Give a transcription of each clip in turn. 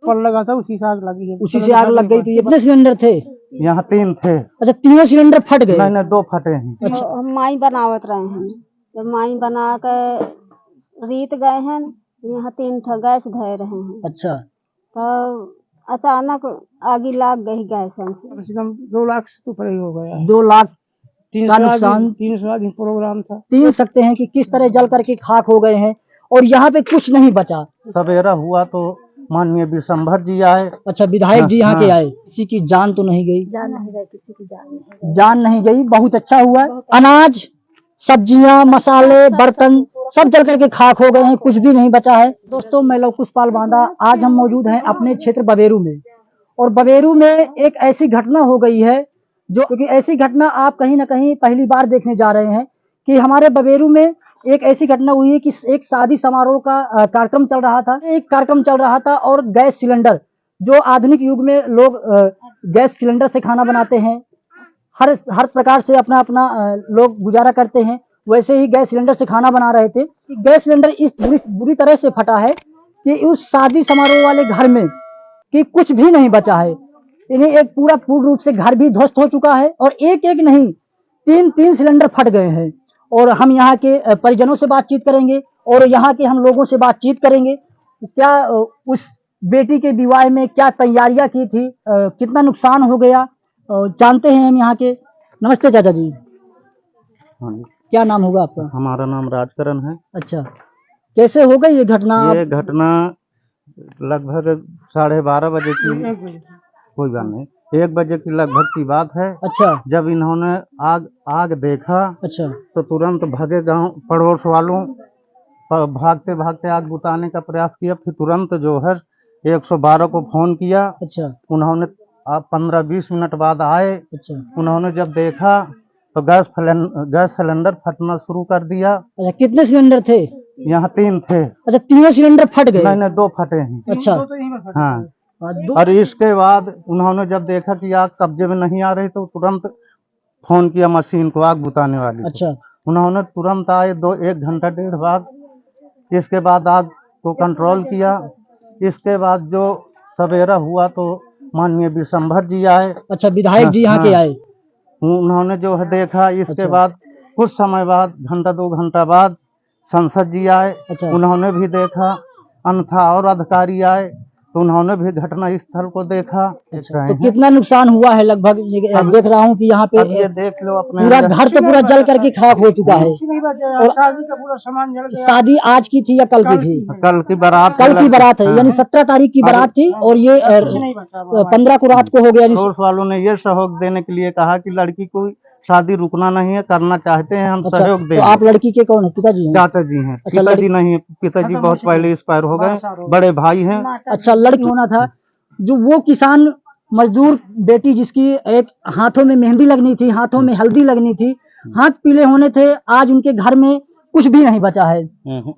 कल लगा था, उसी से आग लगी है। उसी से आग लग गई। तो ये कितने सिलेंडर थे? यहाँ 3 थे। अच्छा, तीनों सिलेंडर फट गए? नहीं 2 फटे हैं। अच्छा, हम माई बनावत रहे हैं, जब माई बना के रीत गए हैं, यहाँ 3 ठो गैस धरे रहे हैं। अच्छा, तो अचानक आगी लाग गई गैस से। कम से कम 2 लाख से ऊपर ही हो गया है। 2 लाख 300 नुकसान। 300 आदमी प्रोग्राम था। देख सकते हैं कि किस तरह जल करके खाक हो गए हैं और यहाँ पे कुछ नहीं बचा। सवेरा हुआ तो माननीय विशंभर जी आए। अच्छा, विधायक जी यहाँ के हाँ। आए। किसी की जान तो नहीं गई? जान नहीं गई, किसी की जान नहीं गई। जान नहीं गई, बहुत अच्छा हुआ। अनाज, सब्जियां, मसाले, बर्तन सब जल करके खाक हो गए हैं, कुछ भी नहीं बचा है। दोस्तों, मैं लवकुश पाल बांदा, आज हम मौजूद हैं अपने क्षेत्र बबेरू में। और बबेरू में एक ऐसी घटना हो गई है जो, क्योंकि ऐसी घटना आप कहीं ना कहीं पहली बार देखने जा रहे हैं कि हमारे बबेरू में एक ऐसी घटना हुई है कि एक शादी समारोह का कार्यक्रम चल रहा था। एक कार्यक्रम चल रहा था और गैस सिलेंडर, जो आधुनिक युग में लोग गैस सिलेंडर से खाना बनाते हैं, हर प्रकार से अपना अपना लोग गुजारा करते हैं, वैसे ही गैस सिलेंडर से खाना बना रहे थे। गैस सिलेंडर इस बुरी तरह से फटा है कि उस शादी समारोह वाले घर में कि कुछ भी नहीं बचा है। इन्हें एक पूर्ण रूप से घर भी ध्वस्त हो चुका है और एक एक नहीं, 3 सिलेंडर फट गए हैं। और हम यहाँ के परिजनों से बातचीत करेंगे और यहाँ के हम लोगों से बातचीत करेंगे, क्या उस बेटी के विवाह में क्या तैयारियां की थी, कितना नुकसान हो गया, जानते हैं हम यहाँ के। नमस्ते चाचा जी। हाँ जी। क्या नाम होगा आपका? हमारा नाम राजकरण है। अच्छा, कैसे हो गई ये घटना? ये घटना लगभग 12:30 बजे की, कोई बात नहीं, 1 बजे की लगभग की बात है। अच्छा, जब इन्होंने आग देखा अच्छा, तो तुरंत भागे गांव पड़ोस वालों, भागते भागते आग बुताने का प्रयास किया। फिर तुरंत जो है 112 को फोन किया। अच्छा, उन्होंने 15-20 मिनट बाद आए। अच्छा, उन्होंने जब देखा तो गैस सिलेंडर फटना शुरू कर दिया। अच्छा, कितने सिलेंडर थे? यहाँ 3 थे। अच्छा, तीनों सिलेंडर फट गए? नहीं 2 फटे हैं। अच्छा, हाँ। और इसके बाद उन्होंने जब देखा कि आग कब्जे में नहीं आ रही तो तुरंत फोन किया मशीन को, आग बुताने वाली को। अच्छा, उन्होंने तुरंत आए, 1 घंटा 1.5 बाद। इसके बाद आग को कंट्रोल किया। इसके बाद जो सवेरा हुआ तो माननीय विशंभर जी आए। अच्छा, विधायक जी यहाँ के हाँ। आए। उन्होंने जो है देखा। इसके अच्छा। बाद कुछ समय बाद, घंटा 2 घंटा बाद संसद जी आए। अच्छा। उन्होंने भी देखा। अन्यथा और अधिकारी आए तो उन्होंने भी घटना स्थल को देखा। अच्छा, तो कितना नुकसान हुआ है लगभग? देख रहा हूँ कि यहाँ पे अब ये देख लो अपने पूरा घर तो पूरा जल करके खाक हो चुका है। और शादी का पूरा सामान जल गया। शादी आज की थी या कल की थी? कल की बारात है। हाँ। यानी 17 तारीख की बारात थी और ये 15 को रात को हो गया। पड़ोस वालों ने ये सहयोग देने के लिए कहा कि लड़की को शादी रुकना नहीं है, करना चाहते हैं हम। अच्छा, सहयोग दें। तो आप लड़की के कौन है? पिताजी हैं? चाचा जी हैं। अच्छा, पिताजी नहीं है, पिताजी बहुत पहले एक्सपायर हो गए। बड़े भाई हैं। अच्छा, लड़की होना था जो वो किसान मजदूर बेटी जिसकी एक हाथों में मेहंदी लगनी थी, हाथों में हल्दी लगनी थी, हाथ पीले होने थे, आज उनके घर में कुछ भी नहीं बचा है।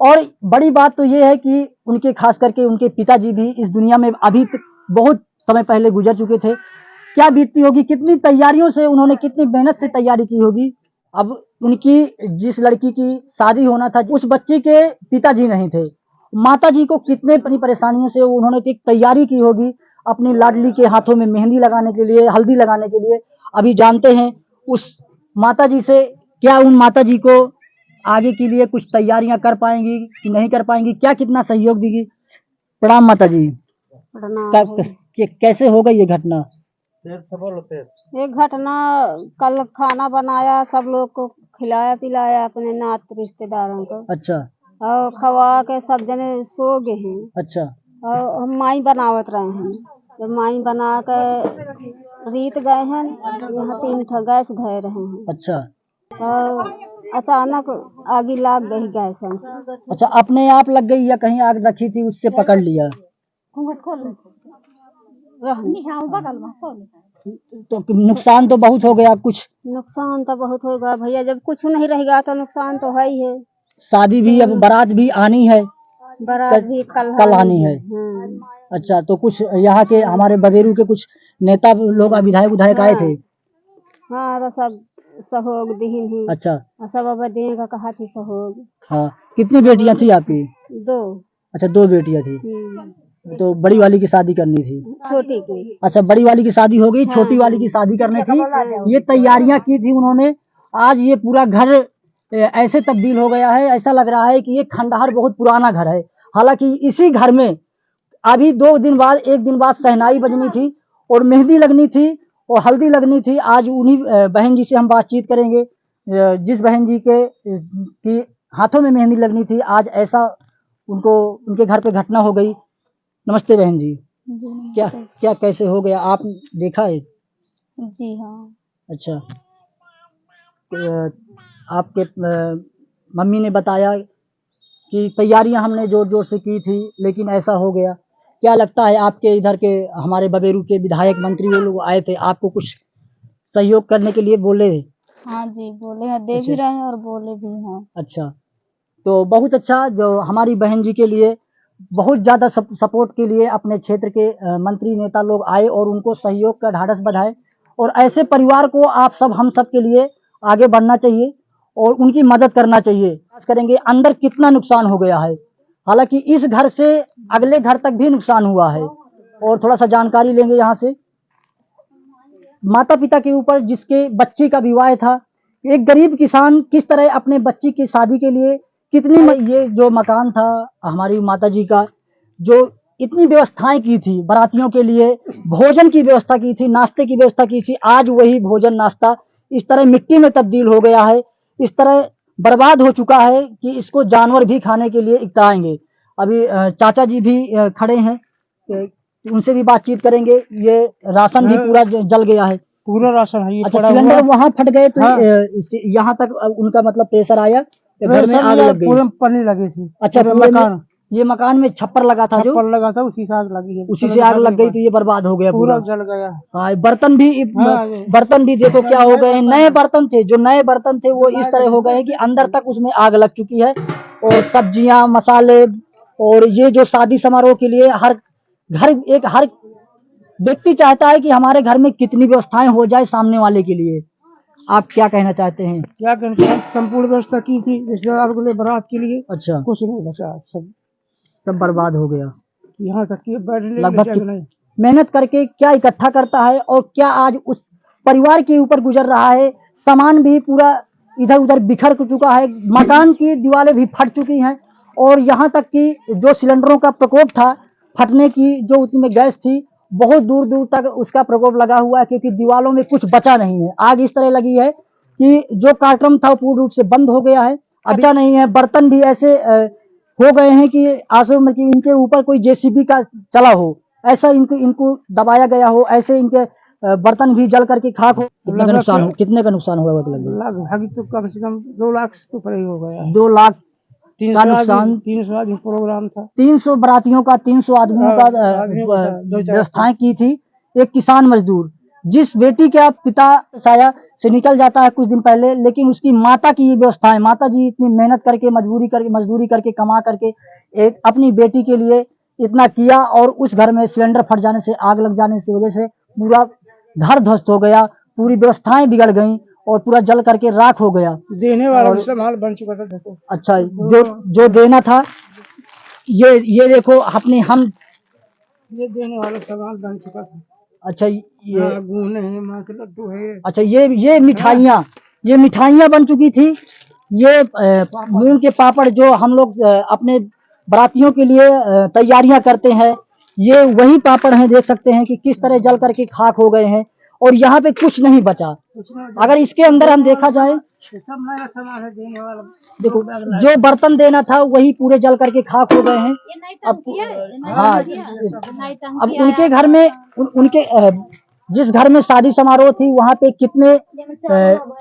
और बड़ी बात तो ये है कि उनके खास करके उनके पिताजी भी इस दुनिया में अभी बहुत समय पहले गुजर चुके थे। क्या बीतती होगी, कितनी तैयारियों से उन्होंने, कितनी मेहनत से तैयारी की होगी। अब उनकी जिस लड़की की शादी होना था, उस बच्चे के पिताजी नहीं थे, माता जी को कितने परेशानियों से उन्होंने एक तैयारी की होगी अपनी लाडली के हाथों में मेहंदी लगाने के लिए, हल्दी लगाने के लिए। अभी जानते हैं उस माता जी से, क्या उन माता जी को आगे के लिए कुछ तैयारियां कर पाएंगी कि नहीं कर पाएंगी, क्या कितना सहयोग देगी। प्रणाम माता जी। कैसे हो गई ये घटना? एक घटना, कल खाना बनाया, सब लोग को खिलाया पिलाया अपने नात रिश्तेदारों को। अच्छा, और खवा के सब जने सो गए हैं। अच्छा, और हम माई बनावत रहे हैं, जब माई बना के रीत गए हैं, यहाँ 3 ठो गैस धरे रहे हैं। अच्छा, तो अचानक आगी लाग गई गैस से। अच्छा, अपने आप लग गई या कहीं आग रखी थी उससे पकड़ लिया? तो नुकसान तो बहुत हो गया। कुछ नुकसान तो बहुत हो गया भैया, जब कुछ नहीं रहेगा तो नुकसान तो है ही है। शादी भी, अब बारात भी आनी है, बारात भी कल आनी है। अच्छा, तो कुछ यहाँ के हमारे बबेरू के कुछ नेता लोग, विधायक आए थे? हाँ, तो सब सहयोग दीन ही। अच्छा, सब अब देगा कहा थी सहयोग। हाँ। कितनी बेटियां थी आपकी? 2। अच्छा, 2 बेटियां थी। तो बड़ी वाली की शादी करनी थी। छोटी की। अच्छा, बड़ी वाली की शादी हो गई, छोटी वाली की शादी करनी थी। ये तैयारियां की थी उन्होंने। आज ये पूरा घर ऐसे तब्दील हो गया है, ऐसा लग रहा है कि ये खंडहर बहुत पुराना घर है। हालांकि इसी घर में अभी 2 दिन बाद, 1 दिन बाद शहनाई बजनी थी और मेहंदी लगनी थी और हल्दी लगनी थी। आज उन्हीं बहन जी से हम बातचीत करेंगे, जिस बहन जी की हाथों में मेहंदी लगनी थी। आज ऐसा उनके घर पे घटना हो गई। नमस्ते बहन जी। क्या क्या कैसे हो गया, आप देखा है? जी हाँ। अच्छा, आपके मम्मी ने बताया कि तैयारियां हमने जोर जोर से की थी, लेकिन ऐसा हो गया। क्या लगता है, आपके इधर के हमारे बबेरू के विधायक मंत्री वो लोग आए थे, आपको कुछ सहयोग करने के लिए बोले? हाँ जी, बोले हैं, दे भी अच्छा। रहे हैं और बोले भी हैं। अच्छा, तो बहुत अच्छा, जो हमारी बहन जी के लिए बहुत ज़्यादा सपोर्ट के लिए अपने क्षेत्र के मंत्री नेता लोग आए और उनको सहयोग का ढाढ़स बंधाए। और ऐसे परिवार को आप सब, हम सब के लिए आगे बढ़ना चाहिए और उनकी मदद करना चाहिए। खास करेंगे अंदर कितना नुकसान हो गया है। हालांकि इस घर से अगले घर तक भी नुकसान हुआ है। और थोड़ा सा जानकारी लेंगे यहाँ से। माता पिता के ऊपर जिसके बच्चे का विवाह था, एक गरीब किसान किस तरह अपने बच्ची की शादी के लिए ये जो मकान था हमारी माता जी का, जो इतनी व्यवस्थाएं की थी बारातियों के लिए, भोजन की व्यवस्था की थी, नाश्ते की व्यवस्था की थी, आज वही भोजन नाश्ता इस तरह मिट्टी में तब्दील हो गया है, इस तरह बर्बाद हो चुका है कि इसको जानवर भी खाने के लिए इकताएंगे। अभी चाचा जी भी खड़े हैं, उनसे भी बातचीत करेंगे। ये राशन भी पूरा जल गया है, पूरा राशन है ये अच्छा, पड़ा सिलेंडर हुआ। वहां फट गए तो हाँ। यहाँ तक उनका मतलब प्रेशर आया कि घर में आग लग गई। पूरे पन्नी लगी थी। अच्छा, पूरे पूरे मकान ये मकान में छप्पर लगा था, जो छप्पर लगा था, उसी से आग लगी है। उसी से आग लग गई तो ये बर्बाद हो गया, पूरा पूरा जल गया। हाँ, बर्तन भी देखो क्या हो गए हैं। नए बर्तन थे, जो नए बर्तन थे वो इस तरह हो गए हैं कि अंदर तक उसमें आग लग चुकी है। और सब्जियां, मसाले, और ये जो शादी समारोह के लिए हर व्यक्ति चाहता है कि हमारे घर में कितनी व्यवस्थाएं हो जाए सामने वाले के लिए। आप क्या कहना चाहते हैं? क्या कहते हैं, संपूर्ण व्यवस्था की थी रिश्तेदारों के लिए, बारात के लिए। अच्छा, कुछ नहीं बचा, सब बर्बाद हो गया। यहाँ तक कि लगभग मेहनत करके क्या इकट्ठा करता है और क्या आज उस परिवार के ऊपर गुजर रहा है। सामान भी पूरा इधर उधर बिखर चुका है, मकान की दीवारें भी फट चुकी हैं। और यहाँ तक कि जो सिलेंडरों का प्रकोप था फटने की, जो उसमें गैस थी, बहुत दूर दूर तक उसका प्रकोप लगा हुआ है, क्योंकि दीवारों में कुछ बचा नहीं है। आग इस तरह लगी है कि जो कार्यक्रम था वो पूर्ण रूप से बंद हो गया है, बचा नहीं है। बर्तन भी ऐसे हो गए हैं कि आंसू में कि इनके ऊपर कोई जेसीबी का चला हो, ऐसा इनको दबाया गया हो, ऐसे इनके बर्तन भी जल करके खाक हो। कितने का नुकसान हुआ? लगभग तो कम से कम 2 लाख तो परे हो गया। 2 लाख 300 का नुकसान। 300 आदमी प्रोग्राम था, 300 बरातियों का, 300 आदमियों का व्यवस्थाएं की थी। एक किसान मजदूर जिस बेटी का पिता साया से निकल जाता है कुछ दिन पहले, लेकिन उसकी माता की ये व्यवस्थाएं, माता जी इतनी मेहनत करके, मजदूरी करके कमा करके एक अपनी बेटी के लिए इतना किया, और उस घर में सिलेंडर फट जाने से, आग लग जाने की वजह से पूरा घर ध्वस्त हो गया, पूरी व्यवस्थाएं बिगड़ गई और पूरा जल करके राख हो गया। देने वाला भी सब हाल बन चुका था। देखो, अच्छा, जो देना था, ये देखो अपने हम ये देने वाला सामान बन चुका था। अच्छा, ये गूने हैं, माँ के लड्डू है। अच्छा, ये मिठाइयाँ बन चुकी थी। ये मूंग के पापड़ जो हम लोग अपने बारातियों के लिए तैयारियां करते हैं, ये वही पापड़ हैं। देख सकते हैं कि किस तरह जल करके खाक हो गए हैं और यहाँ पे कुछ नहीं बचा। अगर इसके अंदर हम देखा जाए, सब नया सामान है देने वाला। देखो, जो बर्तन देना था वही पूरे जल करके खाक हो गए हैं। अब उनके घर में, उनके जिस घर में शादी समारोह थी, वहाँ पे कितने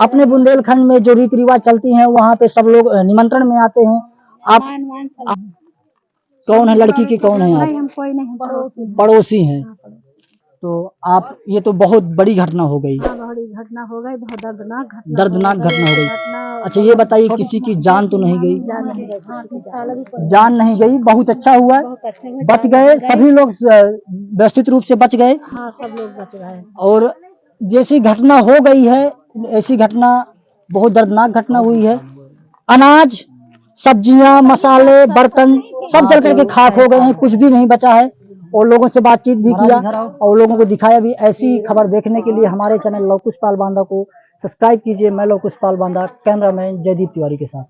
अपने बुंदेलखंड में जो रीति रिवाज चलती हैं, वहाँ पे सब लोग निमंत्रण में आते हैं। आप कौन है लड़की की, कौन है आप? हम कोई नहीं, पड़ोसी हैं। तो आप, ये तो बहुत बड़ी घटना हो गई। बड़ी घटना हो गई, बहुत दर्दनाक घटना हो गई। अच्छा, ये बताइए, किसी की जान तो नहीं गई? जान नहीं गई, बहुत अच्छा हुआ, बच गए सभी लोग, व्यवस्थित रूप से बच गए। हाँ, सब लोग बच गए। और जैसी घटना हो गई है, ऐसी घटना, बहुत दर्दनाक घटना हुई है। अनाज, सब्जियां, मसाले, बर्तन सब जल करके खाक हो गए हैं, कुछ भी नहीं बचा है। और लोगों से बातचीत भी किया और लोगों को दिखाया भी। ऐसी खबर देखने के लिए हमारे चैनल लव कुश पाल बांदा को सब्सक्राइब कीजिए। मैं लव कुश पाल बांदा, कैमरामैन जयदीप तिवारी के साथ।